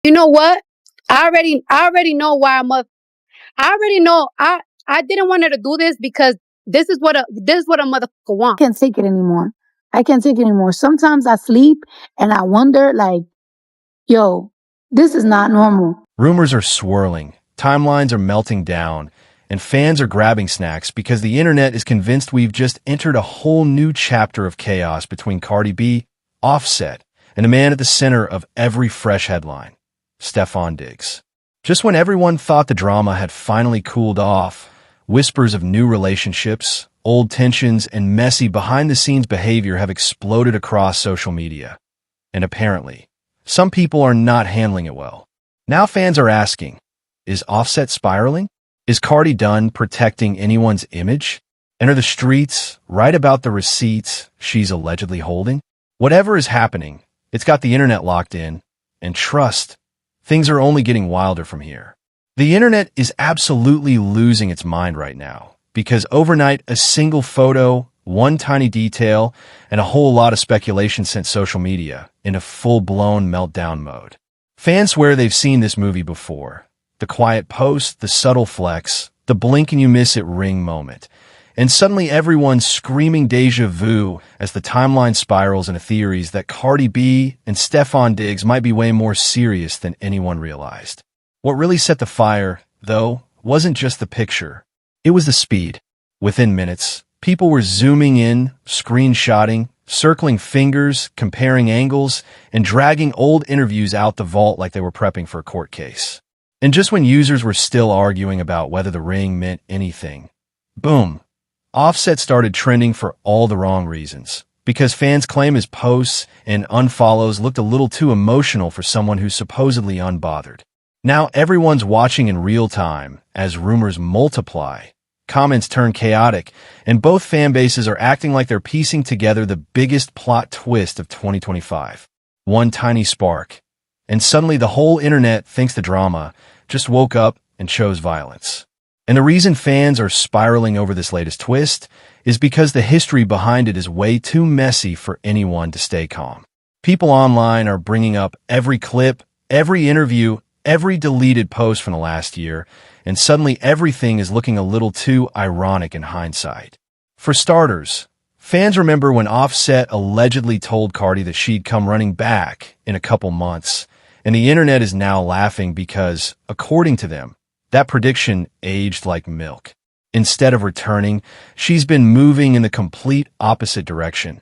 You know what? I already know why I already know I didn't want her to do this because this is what a motherfucker wants. Can't take it anymore. I can't take it anymore. Sometimes I sleep and I wonder, like, yo, this is not normal. Rumors are swirling, timelines are melting down, and fans are grabbing snacks because the internet is convinced we've just entered a whole new chapter of chaos between Cardi B, Offset, and the man at the center of every fresh headline, Stefon Diggs. Just when everyone thought the drama had finally cooled off, whispers of new relationships, old tensions, and messy behind-the-scenes behavior have exploded across social media. And apparently, some people are not handling it well. Now fans are asking, is Offset spiraling? Is Cardi done protecting anyone's image? And are the streets right about the receipts she's allegedly holding? Whatever is happening, it's got the internet locked in, and trust, things are only getting wilder from here. The internet is absolutely losing its mind right now, because overnight a single photo, one tiny detail, and a whole lot of speculation sent social media into full-blown meltdown mode. Fans swear they've seen this movie before. The quiet post, the subtle flex, the blink and you miss it ring moment. And suddenly everyone's screaming deja vu as the timeline spirals into theories that Cardi B and Stefon Diggs might be way more serious than anyone realized. What really set the fire, though, wasn't just the picture. It was the speed. Within minutes, people were zooming in, screenshotting, circling fingers, comparing angles, and dragging old interviews out the vault like they were prepping for a court case. And just when users were still arguing about whether the ring meant anything, boom, Offset started trending for all the wrong reasons, because fans claim his posts and unfollows looked a little too emotional for someone who's supposedly unbothered. Now everyone's watching in real time as rumors multiply, comments turn chaotic, and both fan bases are acting like they're piecing together the biggest plot twist of 2025. One tiny spark, and suddenly the whole internet thinks the drama just woke up and chose violence. And the reason fans are spiraling over this latest twist is because the history behind it is way too messy for anyone to stay calm. People online are bringing up every clip, every interview, every deleted post from the last year, and suddenly everything is looking a little too ironic in hindsight. For starters, fans remember when Offset allegedly told Cardi that she'd come running back in a couple months, and the internet is now laughing because, according to them, that prediction aged like milk. Instead of returning, she's been moving in the complete opposite direction.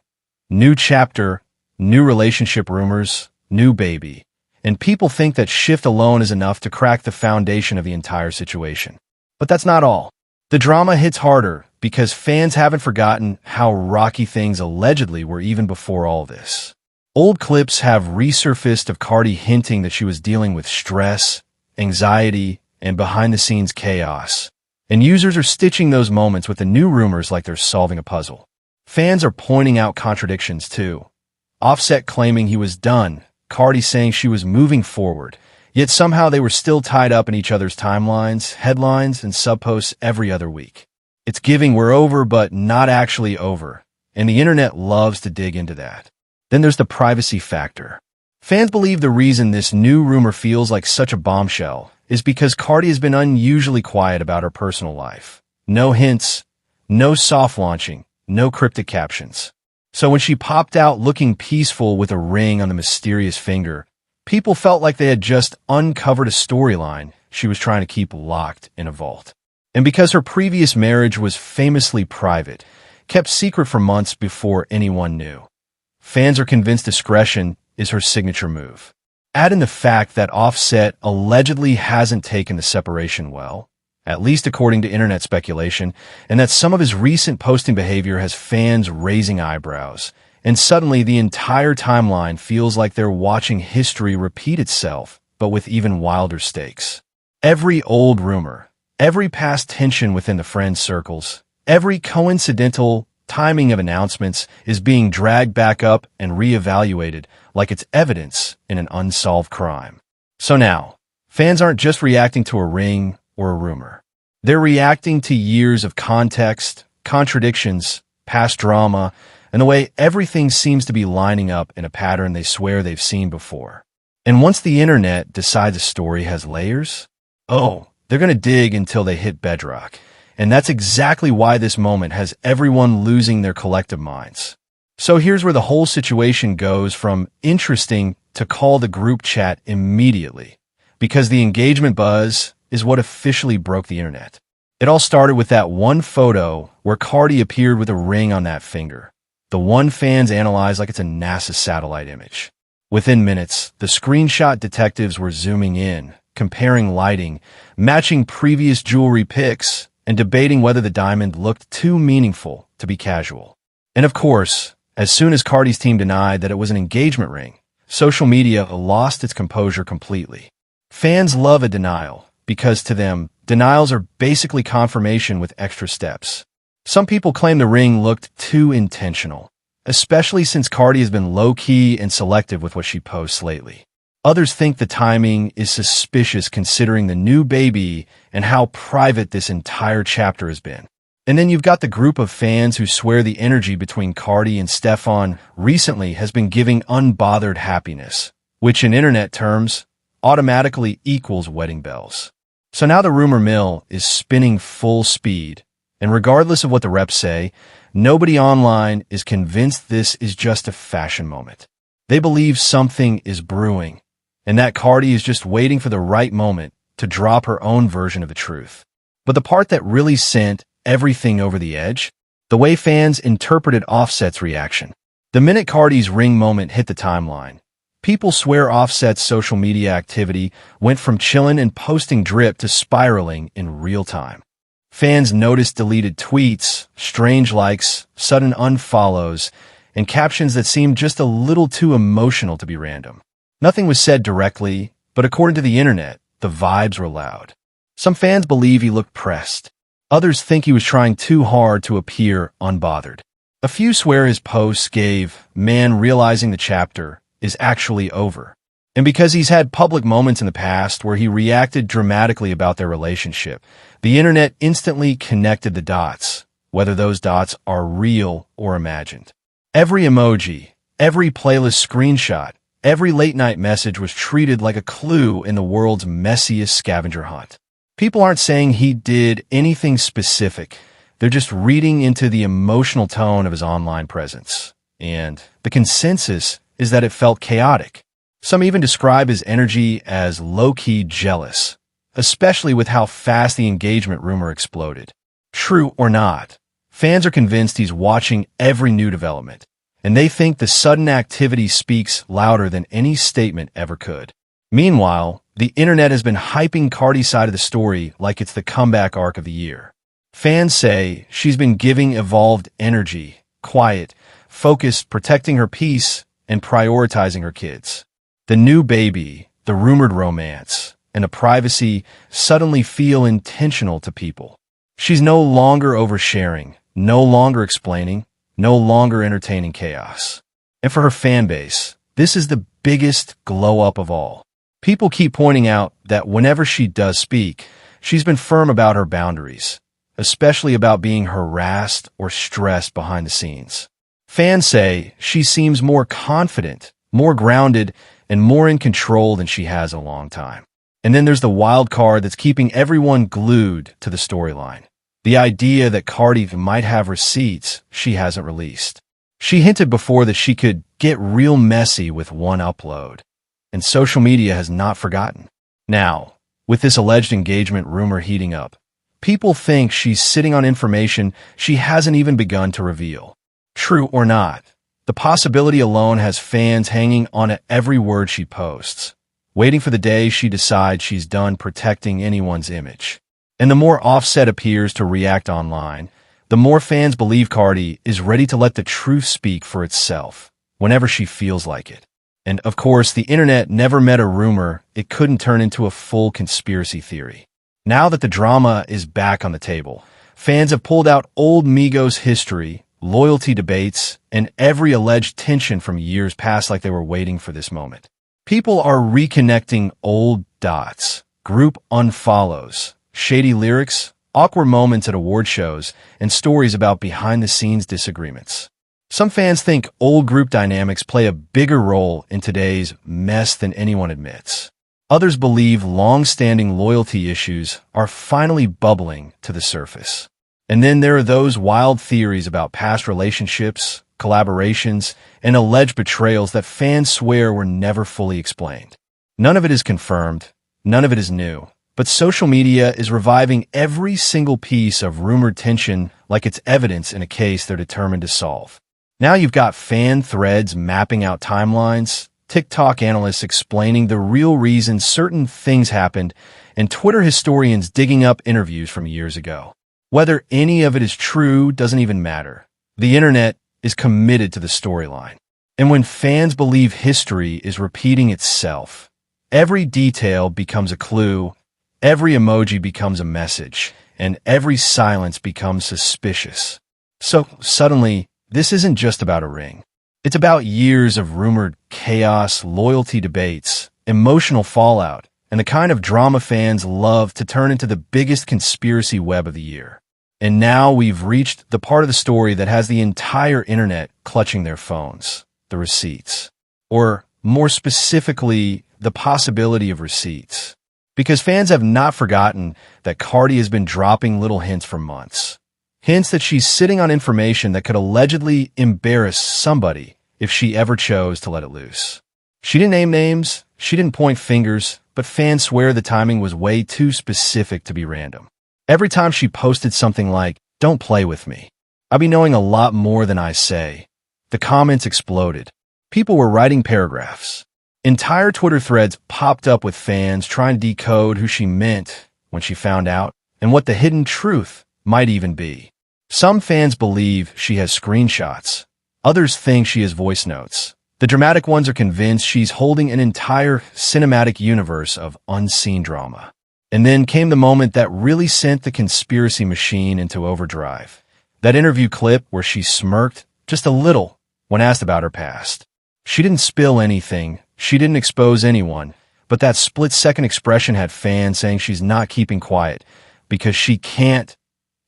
New chapter, new relationship rumors, new baby. And people think that shift alone is enough to crack the foundation of the entire situation. But that's not all. The drama hits harder because fans haven't forgotten how rocky things allegedly were even before all this. Old clips have resurfaced of Cardi hinting that she was dealing with stress, anxiety, and behind-the-scenes chaos. And users are stitching those moments with the new rumors like they're solving a puzzle. Fans are pointing out contradictions too. Offset claiming he was done, Cardi saying she was moving forward, yet somehow they were still tied up in each other's timelines, headlines, and subposts every other week. It's giving we're over but not actually over, and the internet loves to dig into that. Then there's the privacy factor. Fans believe the reason this new rumor feels like such a bombshell is because Cardi has been unusually quiet about her personal life. No hints, no soft launching, no cryptic captions. So when she popped out looking peaceful with a ring on the mysterious finger, people felt like they had just uncovered a storyline she was trying to keep locked in a vault. And because her previous marriage was famously private, kept secret for months before anyone knew, fans are convinced discretion is her signature move. Add in the fact that Offset allegedly hasn't taken the separation well, at least according to internet speculation, and that some of his recent posting behavior has fans raising eyebrows, and suddenly the entire timeline feels like they're watching history repeat itself, but with even wilder stakes. Every old rumor, every past tension within the friend circles, every coincidental timing of announcements is being dragged back up and reevaluated like it's evidence in an unsolved crime. So now, fans aren't just reacting to a ring or a rumor. They're reacting to years of context, contradictions, past drama, and the way everything seems to be lining up in a pattern they swear they've seen before. And once the internet decides a story has layers, oh, they're going to dig until they hit bedrock. And that's exactly why this moment has everyone losing their collective minds. So here's where the whole situation goes from interesting to call the group chat immediately, because the engagement buzz is what officially broke the internet. It all started with that one photo where Cardi appeared with a ring on that finger, the one fans analyze like it's a NASA satellite image. Within minutes, the screenshot detectives were zooming in, comparing lighting, matching previous jewelry pics, and debating whether the diamond looked too meaningful to be casual. And of course, as soon as Cardi's team denied that it was an engagement ring, social media lost its composure completely. Fans love a denial because to them, denials are basically confirmation with extra steps. Some people claim the ring looked too intentional, especially since Cardi has been low-key and selective with what she posts lately. Others think the timing is suspicious considering the new baby and how private this entire chapter has been. And then you've got the group of fans who swear the energy between Cardi and Stefon recently has been giving unbothered happiness, which in internet terms automatically equals wedding bells. So now the rumor mill is spinning full speed, and regardless of what the reps say, nobody online is convinced this is just a fashion moment. They believe something is brewing, and that Cardi is just waiting for the right moment to drop her own version of the truth. But the part that really sent everything over the edge, the way fans interpreted Offset's reaction. The minute Cardi's ring moment hit the timeline, people swear Offset's social media activity went from chillin' and posting drip to spiraling in real time. Fans noticed deleted tweets, strange likes, sudden unfollows, and captions that seemed just a little too emotional to be random. Nothing was said directly, but according to the internet, the vibes were loud. Some fans believe he looked pressed. Others think he was trying too hard to appear unbothered. A few swear his posts gave man realizing the chapter is actually over. And because he's had public moments in the past where he reacted dramatically about their relationship, the internet instantly connected the dots, whether those dots are real or imagined. Every emoji, every playlist screenshot, every late-night message was treated like a clue in the world's messiest scavenger hunt. People aren't saying he did anything specific. They're just reading into the emotional tone of his online presence. And the consensus is that it felt chaotic. Some even describe his energy as low-key jealous, especially with how fast the engagement rumor exploded. True or not, fans are convinced he's watching every new development, and they think the sudden activity speaks louder than any statement ever could. Meanwhile, the internet has been hyping Cardi's side of the story like it's the comeback arc of the year. Fans say she's been giving evolved energy, quiet, focused, protecting her peace, and prioritizing her kids. The new baby, the rumored romance, and the privacy suddenly feel intentional to people. She's no longer oversharing, no longer explaining, no longer entertaining chaos. And for her fan base, this is the biggest glow-up of all. People keep pointing out that whenever she does speak, she's been firm about her boundaries, especially about being harassed or stressed behind the scenes. Fans say she seems more confident, more grounded, and more in control than she has in a long time. And then there's the wild card that's keeping everyone glued to the storyline. The idea that Cardi might have receipts she hasn't released. She hinted before that she could get real messy with one upload, and social media has not forgotten. Now, with this alleged engagement rumor heating up, people think she's sitting on information she hasn't even begun to reveal. True or not, the possibility alone has fans hanging on to every word she posts, waiting for the day she decides she's done protecting anyone's image. And the more Offset appears to react online, the more fans believe Cardi is ready to let the truth speak for itself, whenever she feels like it. And of course, the internet never met a rumor it couldn't turn into a full conspiracy theory. Now that the drama is back on the table, fans have pulled out old Migos history, loyalty debates, and every alleged tension from years past like they were waiting for this moment. People are reconnecting old dots, group unfollows, shady lyrics, awkward moments at award shows, and stories about behind-the-scenes disagreements. Some fans think old group dynamics play a bigger role in today's mess than anyone admits. Others believe long-standing loyalty issues are finally bubbling to the surface. And then there are those wild theories about past relationships, collaborations, and alleged betrayals that fans swear were never fully explained. None of it is confirmed, none of it is new, but social media is reviving every single piece of rumored tension like it's evidence in a case they're determined to solve. Now you've got fan threads mapping out timelines, TikTok analysts explaining the real reason certain things happened, and Twitter historians digging up interviews from years ago. Whether any of it is true doesn't even matter. The internet is committed to the storyline. And when fans believe history is repeating itself, every detail becomes a clue, every emoji becomes a message, and every silence becomes suspicious. So suddenly, this isn't just about a ring. It's about years of rumored chaos, loyalty debates, emotional fallout, and the kind of drama fans love to turn into the biggest conspiracy web of the year. And now we've reached the part of the story that has the entire internet clutching their phones, the receipts. Or more specifically, the possibility of receipts. Because fans have not forgotten that Cardi has been dropping little hints for months. Hints that she's sitting on information that could allegedly embarrass somebody if she ever chose to let it loose. She didn't name names, she didn't point fingers, but fans swear the timing was way too specific to be random. Every time she posted something like, "Don't play with me, I be knowing a lot more than I say," the comments exploded. People were writing paragraphs. Entire Twitter threads popped up with fans trying to decode who she meant when she found out, and what the hidden truth might even be. Some fans believe she has screenshots. Others think she has voice notes. The dramatic ones are convinced she's holding an entire cinematic universe of unseen drama. And then came the moment that really sent the conspiracy machine into overdrive. That interview clip where she smirked just a little when asked about her past. She didn't spill anything, she didn't expose anyone, but that split-second expression had fans saying she's not keeping quiet because she can't.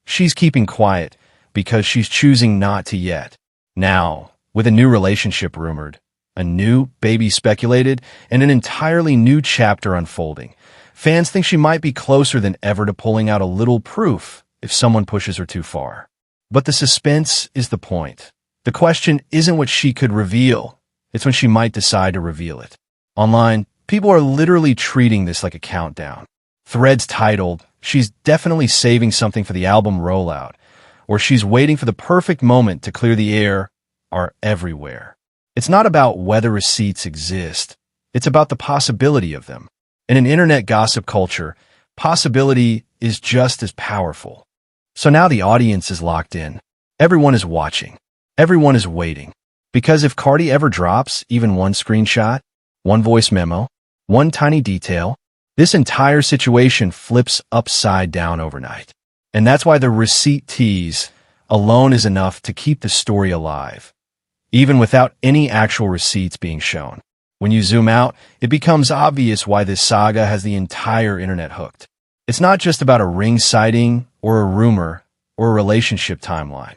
She's keeping quiet because she's choosing not to yet. Now, with a new relationship rumored, a new baby speculated, and an entirely new chapter unfolding, fans think she might be closer than ever to pulling out a little proof if someone pushes her too far. But the suspense is the point. The question isn't what she could reveal, it's when she might decide to reveal it. Online, people are literally treating this like a countdown. Threads titled, "She's definitely saving something for the album rollout," or "She's waiting for the perfect moment to clear the air," are everywhere. It's not about whether receipts exist, it's about the possibility of them. In an internet gossip culture, possibility is just as powerful. So now the audience is locked in. Everyone is watching. Everyone is waiting. Because if Cardi ever drops even one screenshot, one voice memo, one tiny detail, this entire situation flips upside down overnight. And that's why the receipt tease alone is enough to keep the story alive, even without any actual receipts being shown. When you zoom out, it becomes obvious why this saga has the entire internet hooked. It's not just about a ring sighting or a rumor or a relationship timeline.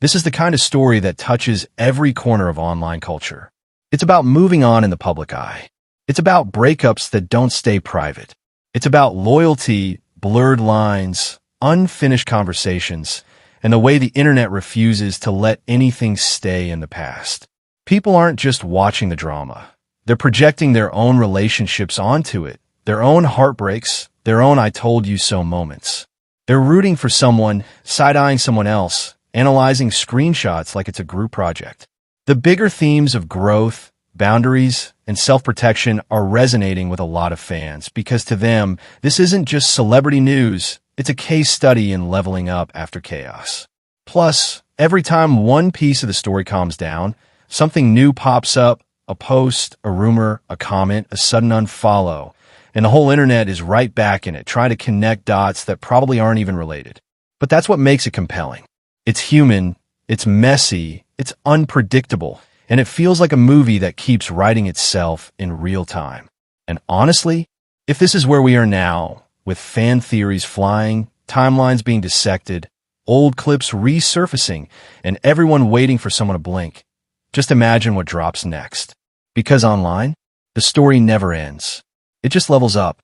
This is the kind of story that touches every corner of online culture. It's about moving on in the public eye. It's about breakups that don't stay private. It's about loyalty, blurred lines, unfinished conversations, and the way the internet refuses to let anything stay in the past. People aren't just watching the drama. They're projecting their own relationships onto it, their own heartbreaks, their own "I told you so" moments. They're rooting for someone, side-eyeing someone else, analyzing screenshots like it's a group project. The bigger themes of growth, boundaries, and self-protection are resonating with a lot of fans because to them, this isn't just celebrity news, it's a case study in leveling up after chaos. Plus, every time one piece of the story calms down, something new pops up, a post, a rumor, a comment, a sudden unfollow, and the whole internet is right back in it, trying to connect dots that probably aren't even related. But that's what makes it compelling. It's human, it's messy, it's unpredictable, and it feels like a movie that keeps writing itself in real time. And honestly, if this is where we are now, with fan theories flying, timelines being dissected, old clips resurfacing, and everyone waiting for someone to blink. Just imagine what drops next. Because online, the story never ends. It just levels up.